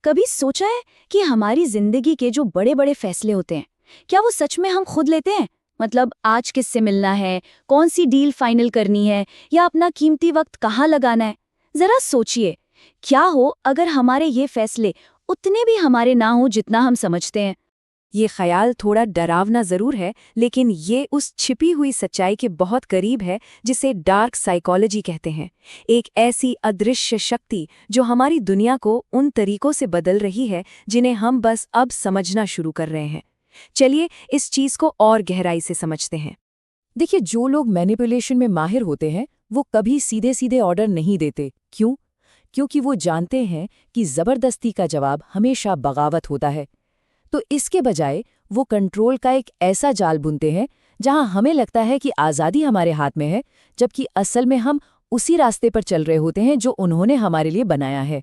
कभी सोचा है कि हमारी जिंदगी के जो बड़े बड़े फैसले होते हैं, क्या वो सच में हम खुद लेते हैं? मतलब आज किससे मिलना है, कौन सी डील फाइनल करनी है, या अपना कीमती वक्त कहाँ लगाना है? जरा सोचिए, क्या हो अगर हमारे ये फैसले उतने भी हमारे ना हो जितना हम समझते हैं। ये ख्याल थोड़ा डरावना जरूर है, लेकिन ये उस छिपी हुई सच्चाई के बहुत करीब है जिसे डार्क साइकोलॉजी कहते हैं। एक ऐसी अदृश्य शक्ति जो हमारी दुनिया को उन तरीकों से बदल रही है जिन्हें हम बस अब समझना शुरू कर रहे हैं। चलिए इस चीज को और गहराई से समझते हैं। देखिए, जो लोग मैनिपुलेशन में माहिर होते हैं वो कभी सीधे सीधे ऑर्डर नहीं देते। क्यों? क्योंकि वो जानते हैं कि जबरदस्ती का जवाब हमेशा बगावत होता है। तो इसके बजाय वो कंट्रोल का एक ऐसा जाल बुनते हैं जहां हमें लगता है कि आज़ादी हमारे हाथ में है, जबकि असल में हम उसी रास्ते पर चल रहे होते हैं जो उन्होंने हमारे लिए बनाया है।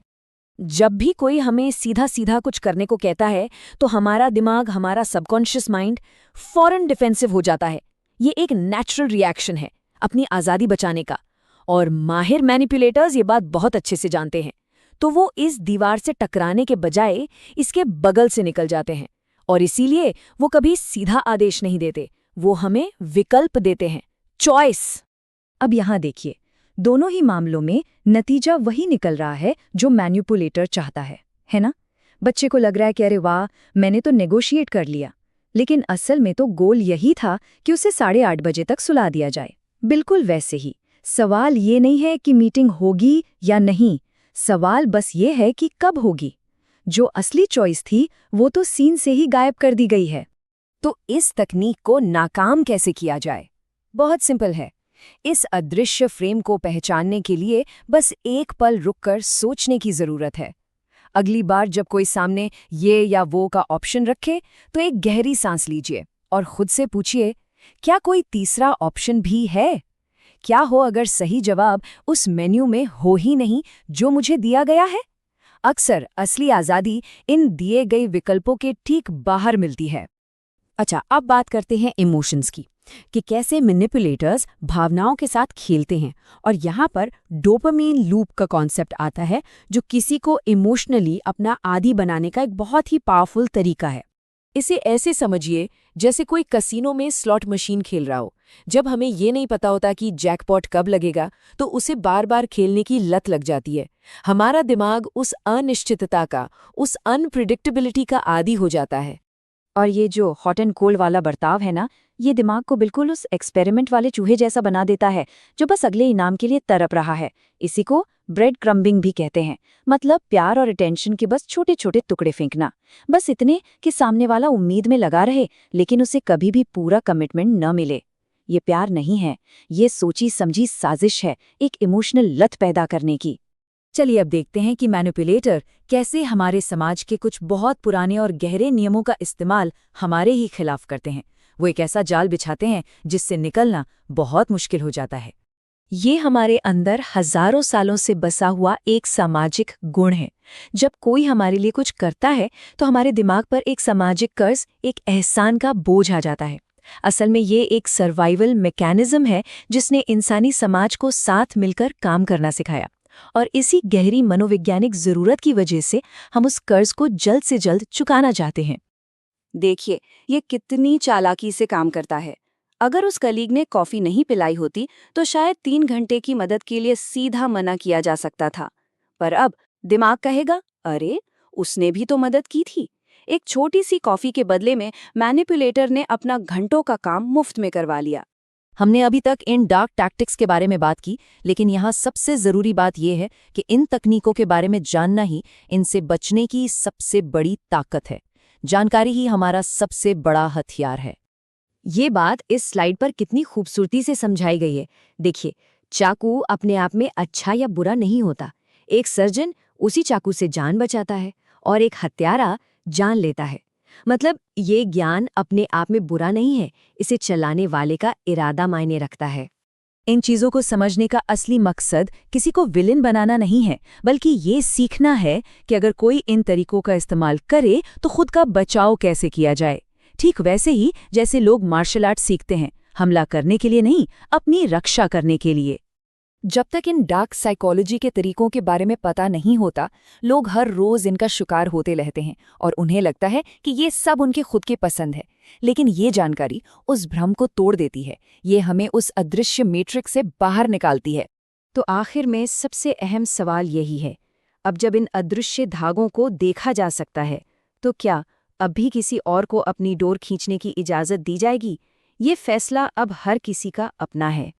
जब भी कोई हमें सीधा सीधा कुछ करने को कहता है तो हमारा दिमाग, हमारा सबकॉन्शियस माइंड फौरन डिफेंसिव हो जाता है। ये एक नेचुरल रिएक्शन है अपनी आज़ादी बचाने का, और माहिर मैनिपुलेटर्स ये बात बहुत अच्छे से जानते हैं। तो वो इस दीवार से टकराने के बजाय इसके बगल से निकल जाते हैं, और इसीलिए वो कभी सीधा आदेश नहीं देते, वो हमें विकल्प देते हैं, चॉइस। अब यहाँ देखिए, दोनों ही मामलों में नतीजा वही निकल रहा है जो मैनिपुलेटर चाहता है ना? बच्चे को लग रहा है कि अरे वाह, मैंने तो नेगोशिएट कर लिया, लेकिन असल में तो गोल यही था कि उसे 8:30 बजे तक सुला दिया जाए। बिल्कुल वैसे ही सवाल ये नहीं है कि मीटिंग होगी या नहीं, सवाल बस ये है कि कब होगी। जो असली चॉइस थी वो तो सीन से ही गायब कर दी गई है। तो इस तकनीक को नाकाम कैसे किया जाए? बहुत सिंपल है। इस अदृश्य फ्रेम को पहचानने के लिए बस एक पल रुककर सोचने की जरूरत है। अगली बार जब कोई सामने ये या वो का ऑप्शन रखे तो एक गहरी सांस लीजिए और खुद से पूछिए, क्या कोई तीसरा ऑप्शन भी है? क्या हो अगर सही जवाब उस मेन्यू में हो ही नहीं जो मुझे दिया गया है? अक्सर असली आज़ादी इन दिए गए विकल्पों के ठीक बाहर मिलती है। अच्छा, अब बात करते हैं इमोशंस की, कि कैसे मैनिपुलेटर्स भावनाओं के साथ खेलते हैं। और यहाँ पर डोपामीन लूप का कॉन्सेप्ट आता है, जो किसी को इमोशनली अपना आदी बनाने का एक बहुत ही पावरफुल तरीका है। इसे ऐसे समझिए जैसे कोई कसिनो में स्लॉट मशीन खेल रहा हो। जब हमें ये नहीं पता होता कि जैकपॉट कब लगेगा, तो उसे बार बार खेलने की लत लग जाती है। हमारा दिमाग उस अनिश्चितता का, उस अनप्रिडिक्टेबिलिटी का आदी हो जाता है। और ये जो हॉट एंड कोल्ड वाला बर्ताव है ना, ये दिमाग को बिल्कुल उस एक्सपेरिमेंट वाले चूहे जैसा बना देता है जो बस अगले इनाम के लिए तड़प रहा है। इसी को ब्रेड क्रम्बिंग भी कहते हैं। मतलब प्यार और अटेंशन के बस छोटे छोटे टुकड़े फेंकना, बस इतने कि सामने वाला उम्मीद में लगा रहे लेकिन उसे कभी भी पूरा कमिटमेंट न मिले। ये प्यार नहीं है, ये सोची समझी साजिश है, एक इमोशनल लत पैदा करने की। चलिए अब देखते हैं कि मैनिपुलेटर कैसे हमारे समाज के कुछ बहुत पुराने और गहरे नियमों का इस्तेमाल हमारे ही खिलाफ करते हैं। वो एक ऐसा जाल बिछाते हैं जिससे निकलना बहुत मुश्किल हो जाता है। ये हमारे अंदर हजारों सालों से बसा हुआ एक सामाजिक गुण है। जब कोई हमारे लिए कुछ करता है तो हमारे दिमाग पर एक सामाजिक कर्ज, एक एहसान का बोझ आ जाता है। असल में ये एक सर्वाइवल मैकेनिज्म है जिसने इंसानी समाज को साथ मिलकर काम करना सिखाया, और इसी गहरी मनोवैज्ञानिक जरूरत की वजह से हम उस कर्ज को जल्द से जल्द चुकाना चाहते हैं। देखिए, ये कितनी चालाकी से काम करता है। अगर उस कलीग ने कॉफी नहीं पिलाई होती तो शायद 3 घंटे की मदद के लिए सीधा मना किया जा सकता था, पर अब दिमाग कहेगा, अरे उसने भी तो मदद की थी। एक छोटी सी कॉफी के बदले में मैनिपुलेटर ने अपना घंटों का काम मुफ्त में करवा लिया। हमने अभी तक इन डार्क टैक्टिक्स के बारे में बात की, लेकिन यहाँ सबसे ज़रूरी बात यह है कि इन तकनीकों के बारे में जानना ही इनसे बचने की सबसे बड़ी ताकत है। जानकारी ही हमारा सबसे बड़ा हथियार है। ये बात इस स्लाइड पर कितनी खूबसूरती से समझाई गई है। देखिए, चाकू अपने आप में अच्छा या बुरा नहीं होता। एक सर्जन उसी चाकू से जान बचाता है और एक हत्यारा जान लेता है। मतलब ये ज्ञान अपने आप में बुरा नहीं है, इसे चलाने वाले का इरादा मायने रखता है। इन चीज़ों को समझने का असली मकसद किसी को विलेन बनाना नहीं है, बल्कि ये सीखना है कि अगर कोई इन तरीकों का इस्तेमाल करे तो खुद का बचाव कैसे किया जाए। ठीक वैसे ही जैसे लोग मार्शल आर्ट सीखते हैं, हमला करने के लिए नहीं, अपनी रक्षा करने के लिए। जब तक इन डार्क साइकोलॉजी के तरीकों के बारे में पता नहीं होता, लोग हर रोज इनका शिकार होते रहते हैं और उन्हें लगता है कि ये सब उनके खुद की पसंद है। लेकिन ये जानकारी उस भ्रम को तोड़ देती है, ये हमें उस अदृश्य मैट्रिक्स से बाहर निकालती है। तो आखिर में सबसे अहम सवाल यही है, अब जब इन अदृश्य धागों को देखा जा सकता है, तो क्या अब भी किसी और को अपनी डोर खींचने की इजाज़त दी जाएगी? ये फैसला अब हर किसी का अपना है।